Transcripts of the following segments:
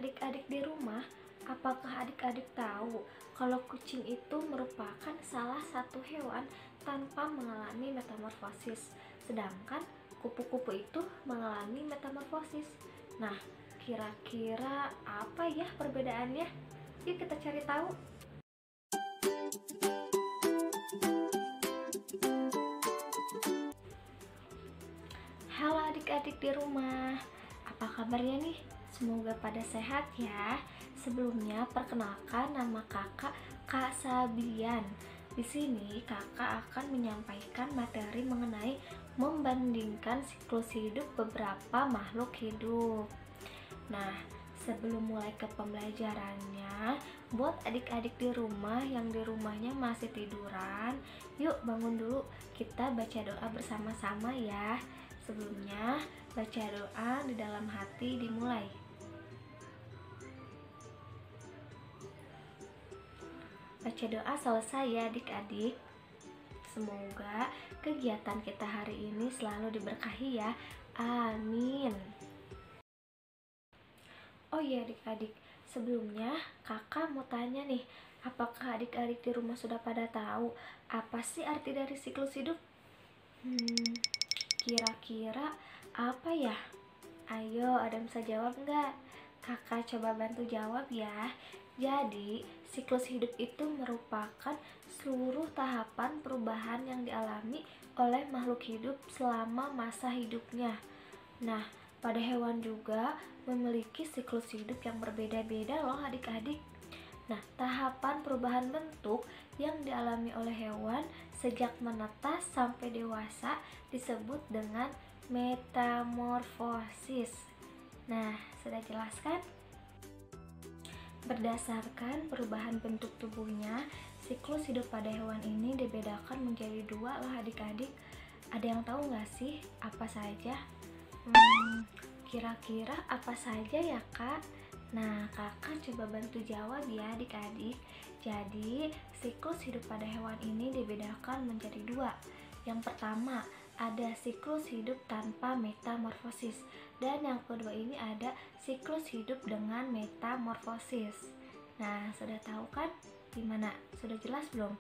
Adik-adik di rumah, apakah adik-adik tahu kalau kucing itu merupakan salah satu hewan tanpa mengalami metamorfosis, sedangkan kupu-kupu itu mengalami metamorfosis? Nah, kira-kira apa ya perbedaannya? Yuk kita cari tahu. Halo adik-adik di rumah, apa kabarnya nih? Semoga pada sehat ya. Sebelumnya perkenalkan, nama kakak Kak Sabian. Di sini kakak akan menyampaikan materi mengenai membandingkan siklus hidup beberapa makhluk hidup. Nah, sebelum mulai ke pembelajarannya, buat adik-adik di rumah yang di rumahnya masih tiduran, yuk bangun dulu, kita baca doa bersama-sama ya. Sebelumnya, baca doa di dalam hati dimulai. Baca doa selesai ya adik-adik. Semoga kegiatan kita hari ini selalu diberkahi ya. Amin. Oh iya adik-adik, sebelumnya kakak mau tanya nih, apakah adik-adik di rumah sudah pada tahu apa sih arti dari siklus hidup? Kira-kira apa ya? Ayo, ada yang bisa jawab nggak? Kakak coba bantu jawab ya. Jadi, siklus hidup itu merupakan seluruh tahapan perubahan yang dialami oleh makhluk hidup selama masa hidupnya. Nah, pada hewan juga memiliki siklus hidup yang berbeda-beda loh adik-adik. Nah, tahapan perubahan bentuk yang dialami oleh hewan sejak menetas sampai dewasa disebut dengan metamorfosis. Nah, sudah jelas kan? Berdasarkan perubahan bentuk tubuhnya, siklus hidup pada hewan ini dibedakan menjadi dua loh adik-adik. Ada yang tahu nggak sih apa saja? Kira-kira apa saja ya kak? Nah, kakak coba bantu jawab ya adik-adik. Jadi, siklus hidup pada hewan ini dibedakan menjadi dua. Yang pertama, ada siklus hidup tanpa metamorfosis. Dan yang kedua ini ada siklus hidup dengan metamorfosis. Nah, sudah tahu kan? Gimana? Sudah jelas belum?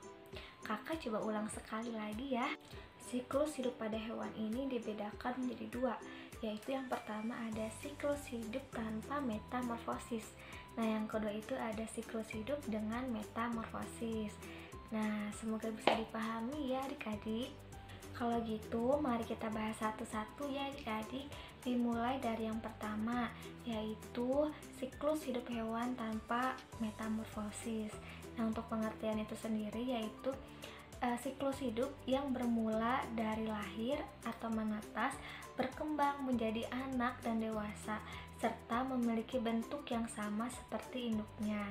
Kakak coba ulang sekali lagi ya. Siklus hidup pada hewan ini dibedakan menjadi dua, yaitu yang pertama ada siklus hidup tanpa metamorfosis. Nah, yang kedua itu ada siklus hidup dengan metamorfosis. Nah, semoga bisa dipahami ya adik-adik. Kalau gitu, mari kita bahas satu-satu ya adik-adik. Dimulai dari yang pertama, yaitu siklus hidup hewan tanpa metamorfosis. Nah, untuk pengertian itu sendiri yaitu siklus hidup yang bermula dari lahir atau menetas, berkembang menjadi anak dan dewasa, serta memiliki bentuk yang sama seperti induknya.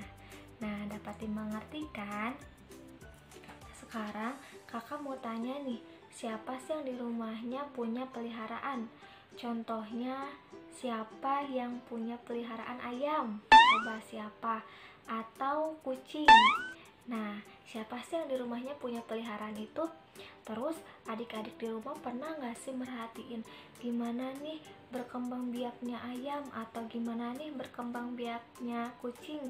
Nah, dapat dimengerti kan? Sekarang kakak mau tanya nih, siapa sih yang di rumahnya punya peliharaan? Contohnya, siapa yang punya peliharaan ayam? Coba siapa? Atau kucing? Nah, siapa sih yang di rumahnya punya peliharaan itu? Terus adik-adik di rumah pernah nggak sih merhatiin gimana nih berkembang biaknya ayam atau gimana nih berkembang biaknya kucing?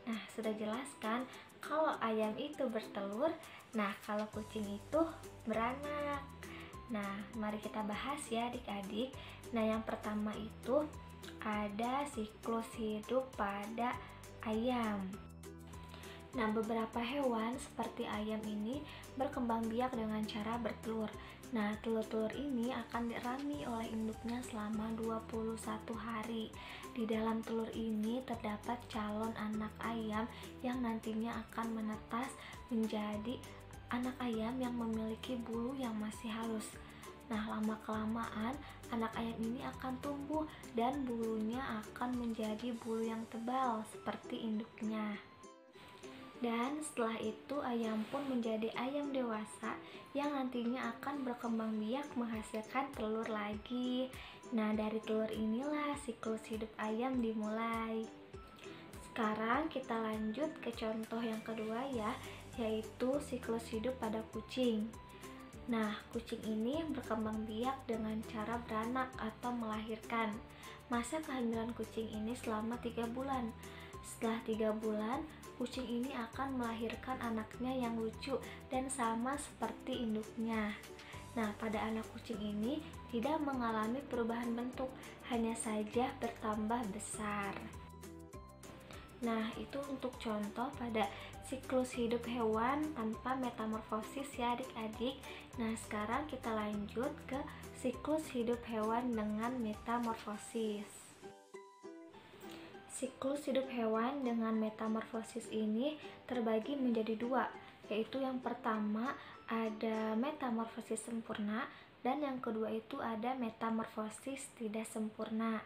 Nah, sudah jelas kan kalau ayam itu bertelur, nah kalau kucing itu beranak. Nah, mari kita bahas ya adik-adik. Nah, yang pertama itu ada siklus hidup pada ayam. Nah, beberapa hewan seperti ayam ini berkembang biak dengan cara bertelur. Nah, telur-telur ini akan dirami oleh induknya selama 21 hari. Di dalam telur ini terdapat calon anak ayam yang nantinya akan menetas menjadi anak ayam yang memiliki bulu yang masih halus. Nah, lama-kelamaan anak ayam ini akan tumbuh dan bulunya akan menjadi bulu yang tebal seperti induknya. Dan setelah itu ayam pun menjadi ayam dewasa yang nantinya akan berkembang biak menghasilkan telur lagi. Nah, dari telur inilah siklus hidup ayam dimulai. Sekarang kita lanjut ke contoh yang kedua ya, yaitu siklus hidup pada kucing. Nah, kucing ini berkembang biak dengan cara beranak atau melahirkan. Masa kehamilan kucing ini selama 3 bulan. Setelah 3 bulan, kucing ini akan melahirkan anaknya yang lucu dan sama seperti induknya. Nah, pada anak kucing ini tidak mengalami perubahan bentuk, hanya saja bertambah besar. Nah, itu untuk contoh pada siklus hidup hewan tanpa metamorfosis ya adik-adik. Nah, sekarang kita lanjut ke siklus hidup hewan dengan metamorfosis. Siklus hidup hewan dengan metamorfosis ini terbagi menjadi 2, yaitu yang pertama ada metamorfosis sempurna dan yang kedua itu ada metamorfosis tidak sempurna.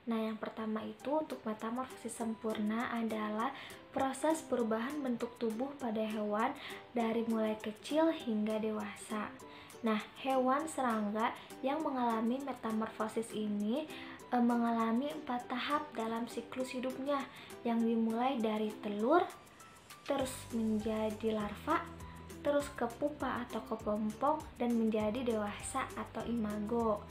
Nah, yang pertama itu untuk metamorfosis sempurna adalah proses perubahan bentuk tubuh pada hewan dari mulai kecil hingga dewasa. Nah, hewan serangga yang mengalami metamorfosis ini mengalami 4 tahap dalam siklus hidupnya, yang dimulai dari telur, terus menjadi larva, terus ke pupa atau kepompong, dan menjadi dewasa atau imago.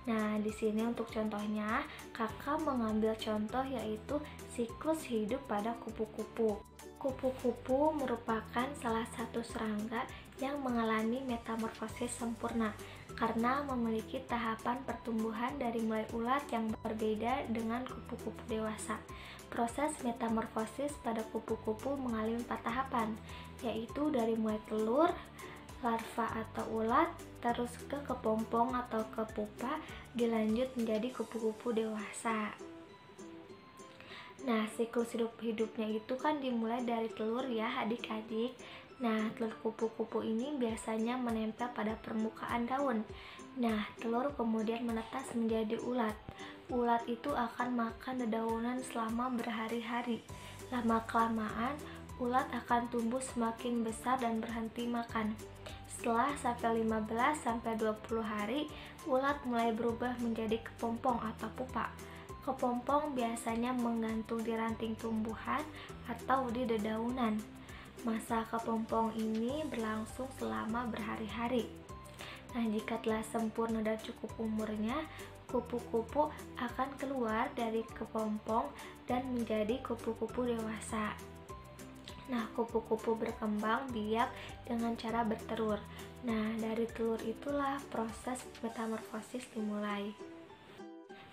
Nah, di sini untuk contohnya, kakak mengambil contoh yaitu siklus hidup pada kupu-kupu. Kupu-kupu merupakan salah satu serangga yang mengalami metamorfosis sempurna karena memiliki tahapan pertumbuhan dari mulai ulat yang berbeda dengan kupu-kupu dewasa. Proses metamorfosis pada kupu-kupu mengalami 4 tahapan, yaitu dari mulai telur, larva atau ulat, terus ke kepompong atau ke pupa, dilanjut menjadi kupu-kupu dewasa. Nah, siklus hidupnya itu kan dimulai dari telur ya adik-adik. Nah, telur kupu-kupu ini biasanya menempel pada permukaan daun. Nah, telur kemudian menetas menjadi ulat. Ulat itu akan makan dedaunan selama berhari-hari. Lama-kelamaan, ulat akan tumbuh semakin besar dan berhenti makan. Setelah sampai 15-20 hari, ulat mulai berubah menjadi kepompong atau pupa. Kepompong biasanya menggantung di ranting tumbuhan atau di dedaunan. Masa kepompong ini berlangsung selama berhari-hari. Nah, jika telah sempurna dan cukup umurnya, kupu-kupu akan keluar dari kepompong dan menjadi kupu-kupu dewasa. Nah, kupu-kupu berkembang biak dengan cara bertelur. Nah, dari telur itulah proses metamorfosis dimulai.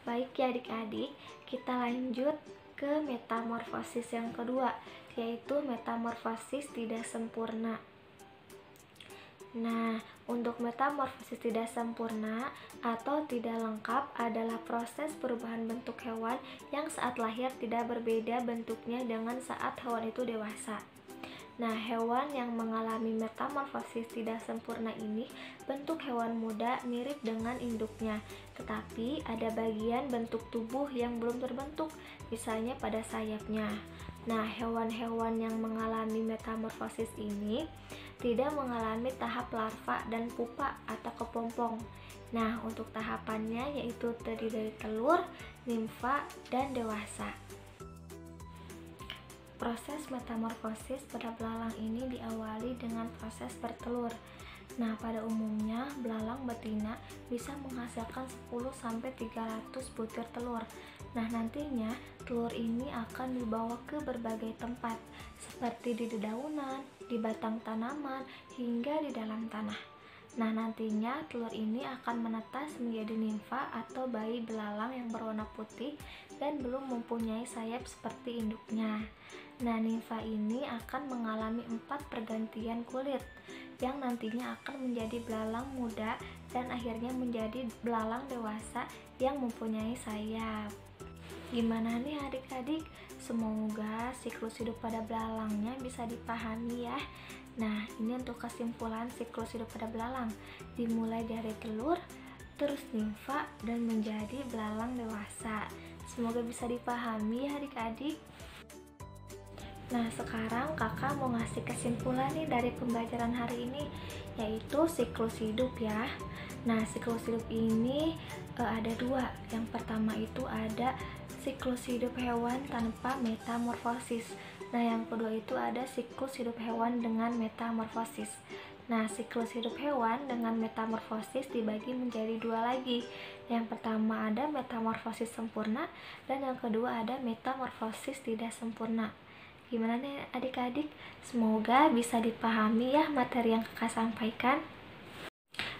Baik ya adik-adik, kita lanjut ke metamorfosis yang kedua, yaitu metamorfosis tidak sempurna. Nah, untuk metamorfosis tidak sempurna atau tidak lengkap adalah proses perubahan bentuk hewan yang saat lahir tidak berbeda bentuknya dengan saat hewan itu dewasa. Nah, hewan yang mengalami metamorfosis tidak sempurna ini bentuk hewan muda mirip dengan induknya, tetapi ada bagian bentuk tubuh yang belum terbentuk, misalnya pada sayapnya. Nah, hewan-hewan yang mengalami metamorfosis ini tidak mengalami tahap larva dan pupa atau kepompong. Nah, untuk tahapannya yaitu terdiri dari telur, nimfa, dan dewasa. Proses metamorfosis pada belalang ini diawali dengan proses bertelur. Nah, pada umumnya belalang betina bisa menghasilkan 10-300 butir telur. Nah, nantinya telur ini akan dibawa ke berbagai tempat, seperti di dedaunan, di batang tanaman, hingga di dalam tanah. Nah, nantinya telur ini akan menetas menjadi nimfa atau bayi belalang yang berwarna putih dan belum mempunyai sayap seperti induknya. Nah, nimfa ini akan mengalami 4 pergantian kulit yang nantinya akan menjadi belalang muda dan akhirnya menjadi belalang dewasa yang mempunyai sayap. Gimana nih adik-adik? Semoga siklus hidup pada belalangnya bisa dipahami ya. Nah, ini untuk kesimpulan siklus hidup pada belalang. Dimulai dari telur, terus nimfa, dan menjadi belalang dewasa. Semoga bisa dipahami ya adik-adik. Nah, sekarang kakak mau ngasih kesimpulan nih dari pembelajaran hari ini, yaitu siklus hidup ya. Nah, siklus hidup ini ada 2. Yang pertama itu ada siklus hidup hewan tanpa metamorfosis. Nah, yang kedua itu ada siklus hidup hewan dengan metamorfosis. Nah, siklus hidup hewan dengan metamorfosis dibagi menjadi dua lagi. Yang pertama ada metamorfosis sempurna dan yang kedua ada metamorfosis tidak sempurna. Gimana nih adik-adik? Semoga bisa dipahami ya materi yang kakak sampaikan.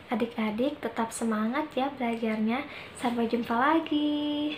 Adik-adik tetap semangat ya belajarnya. Sampai jumpa lagi.